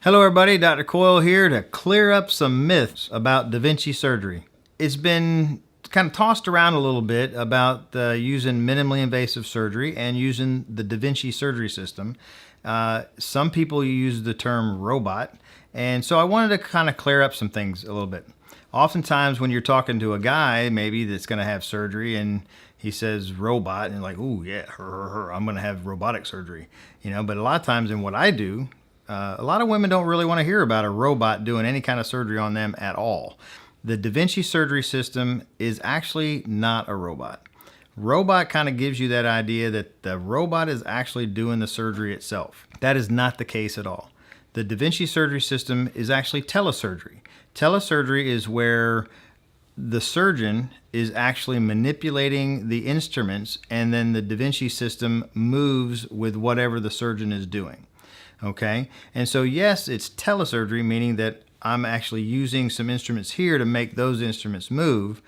Hello everybody, Dr. Coyle here to clear up some myths about Da Vinci surgery. It's been kind of tossed around a little bit about using minimally invasive surgery and using the Da Vinci surgery system. Some people use the term robot, and so I wanted to kind of clear up some things a little bit. Oftentimes when you're talking to a guy maybe that's going to have surgery and he says robot and you're like, ooh yeah, I'm going to have robotic surgery, but a lot of times in what I do, a lot of women don't really want to hear about a robot doing any kind of surgery on them at all. The Da Vinci surgery system is actually not a robot. Robot kind of gives you that idea that the robot is actually doing the surgery itself. That is not the case at all. The Da Vinci surgery system is actually telesurgery. Telesurgery is where the surgeon is actually manipulating the instruments and then the Da Vinci system moves with whatever the surgeon is doing. Okay, and so yes, it's telesurgery, meaning that I'm actually using some instruments here to make those instruments move,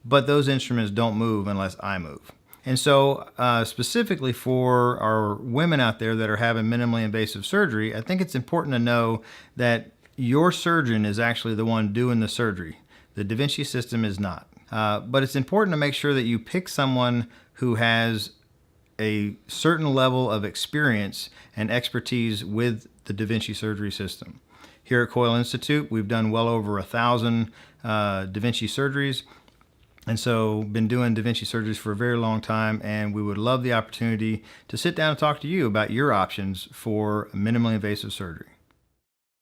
but those instruments don't move unless I move. And so specifically for our women out there that are having minimally invasive surgery, I think it's important to know that your surgeon is actually the one doing the surgery. The Da Vinci system is not. But it's important to make sure that you pick someone who has a certain level of experience and expertise with the Da Vinci surgery system. Here at Coyle Institute, we've done well over 1,000 Da Vinci surgeries, and so been doing Da Vinci surgeries for a very long time, and we would love the opportunity to sit down and talk to you about your options for minimally invasive surgery.